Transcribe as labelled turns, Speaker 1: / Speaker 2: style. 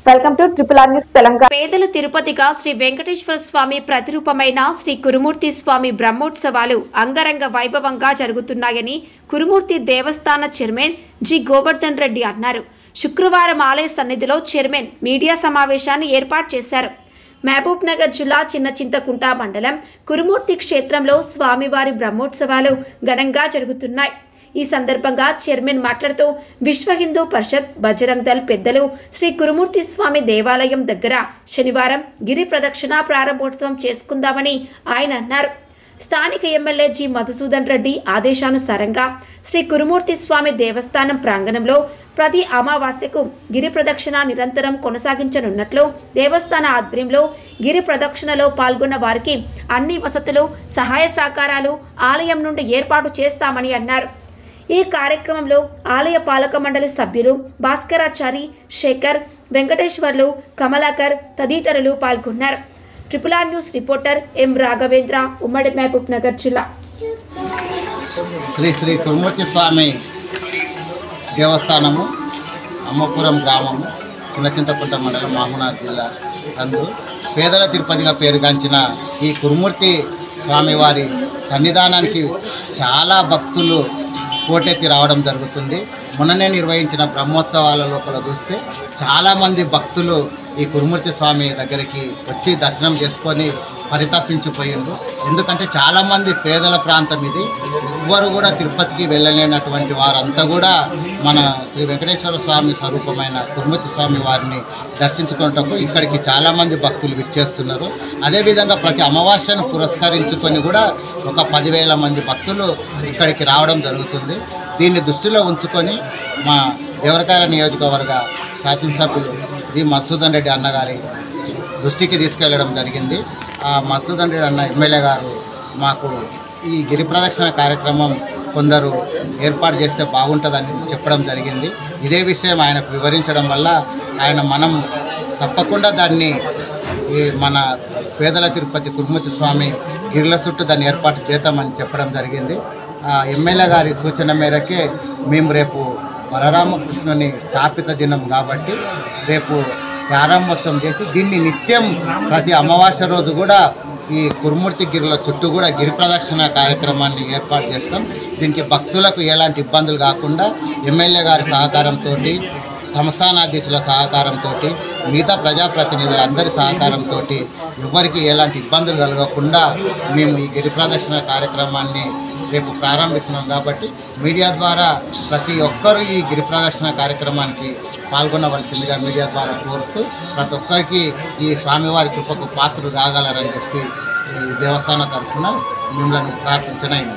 Speaker 1: Welcome to triple R news Telangana.
Speaker 2: పేదల తిరుపతిగా శ్రీ వెంకటేశ్వర స్వామి ప్రతిరూపమైన శ్రీ కురుమూర్తి స్వామి బ్రహ్మోత్సవాలు అంగరంగ వైభవంగా జరుగుతున్నాయని కురుమూర్తి దేవస్థాన చైర్మన్ జి గోవర్ధన్ రెడ్డి అన్నారు. శుక్రవారం ఆలయ సన్నిధిలో చైర్మన్ మీడియా సమావేశాన్ని ఏర్పాటు చేశారు. మహబూబ్ నగర్ జిల్లా చిన్నచింతకుంట మండలం కురుమూర్తి క్షేత్రంలో స్వామివారి బ్రహ్మోత్సవాలు ఘనంగా జరుగుతున్నాయి. ఈ సందర్భంగా చైర్మన్ మాట్లాడుతూ విశ్వ హిందూ పరిషత్ బజరంగ్ దళ్ పెద్దలు శ్రీ కురుమూర్తి స్వామి దేవాలయం దగ్గర శనివారం గిరి ప్రదక్షిణ ప్రారంభోత్సవం చేసుకుందామని ఆయన అన్నారు. స్థానిక ఎమ్మెల్యే జి మధుసూదన్ రెడ్డి ఆదేశానుసారంగా శ్రీ కురుమూర్తి స్వామి దేవస్థానం ప్రాంగణంలో ప్రతి అమావాస్యకు గిరి ప్రదక్షిణ నిరంతరం కొనసాగించనున్నట్లు దేవస్థాన ఆధ్వర్యంలో గిరి ప్రదక్షిణలో పాల్గొన్న వారికి అన్ని వసతులు సహాయ సహకారాలు ఆలయం నుండి ఏర్పాటు చేస్తామని అన్నారు. ఈ కార్యక్రమంలో ఆలయ పాలక మండలి సభ్యులు భాస్కరాచారి, శేఖర్, వెంకటేశ్వర్లు, కమలాకర్ తదితరులు పాల్గొన్నారు. ట్రిపుల్ ఆర్ న్యూస్ రిపోర్టర్ ఎం రాఘవేంద్ర, ఉమ్మడి మహబూబ్ నగర్ జిల్లా.
Speaker 3: శ్రీ శ్రీ కురుమూర్తి స్వామి దేవస్థానము అమ్మపురం గ్రామము చిన్నచింతకుంట మండలం మహబూబ్నగర్ జిల్లా అందు పేదల తిరుపతిగా పేరుగాంచిన ఈ కురుమూర్తి స్వామివారి సన్నిధానానికి చాలా భక్తులు కోటెత్తి రావడం జరుగుతుంది. మొన్ననే నిర్వహించిన బ్రహ్మోత్సవాల లోపల చూస్తే చాలామంది భక్తులు ఈ కురుమూర్తి స్వామి దగ్గరికి వచ్చి దర్శనం చేసుకొని పరితపించిపోయిండ్రు. ఎందుకంటే చాలామంది పేదల ప్రాంతం ఇది, ఎవ్వరు కూడా తిరుపతికి వెళ్ళలేనటువంటి వారంతా కూడా మన శ్రీ వెంకటేశ్వర స్వామి స్వరూపమైన కురుమూర్తి స్వామి వారిని దర్శించుకున్నటకు ఇక్కడికి చాలామంది భక్తులు విచ్చేస్తున్నారు. అదేవిధంగా ప్రతి అమావాస్యను పురస్కరించుకొని కూడా ఒక 10,000 మంది భక్తులు ఇక్కడికి రావడం జరుగుతుంది. దీన్ని దృష్టిలో ఉంచుకొని మా దేవరకార నియోజకవర్గ శాసనసభ్యులు జి మధుసూదన్ రెడ్డి అన్నగారి దృష్టికి తీసుకెళ్లడం జరిగింది. ఆ మధుసూదన్ రెడ్డి అన్న ఎమ్మెల్యే గారు మాకు ఈ గిరి ప్రదక్షిణ కార్యక్రమం కొందరు ఏర్పాటు చేస్తే బాగుంటుందని చెప్పడం జరిగింది. ఇదే విషయం ఆయనకు వివరించడం వల్ల మనం తప్పకుండా దాన్ని మన పేదల తిరుపతి కురుమూర్తి స్వామి గిరిల చుట్టూ దాన్ని ఏర్పాటు చేద్దామని చెప్పడం జరిగింది. ఎమ్మెల్యే గారి సూచన మేరకే మేము రేపు వరరామకృష్ణుని స్థాపిత దినం కాబట్టి రేపు ప్రారంభోత్సవం చేసి దీన్ని నిత్యం ప్రతి అమావాస్య రోజు కూడా ఈ కురుమూర్తి గిరిల చుట్టూ కూడా గిరి ప్రదక్షిణ కార్యక్రమాన్ని ఏర్పాటు చేస్తాం. దీనికి భక్తులకు ఎలాంటి ఇబ్బందులు కాకుండా ఎమ్మెల్యే గారి సహకారంతో, సంస్థానాధీశుల సహకారంతో, మిగతా ప్రజాప్రతినిధులందరి సహకారంతో ఎవరికి ఎలాంటి ఇబ్బందులు కలగకుండా మేము ఈ గిరి ప్రదక్షిణ కార్యక్రమాన్ని రేపు ప్రారంభిస్తున్నాం. కాబట్టి మీడియా ద్వారా ప్రతి ఒక్కరూ ఈ గిరి ప్రదక్షిణ కార్యక్రమానికి పాల్గొనవలసిందిగా మీడియా ద్వారా కోరుతూ ప్రతి ఒక్కరికి ఈ స్వామివారి కృపకు పాత్రలు కాగలరని చెప్పి ఈ దేవస్థానం తరఫున మిమ్మల్ని ప్రార్థించనైంది.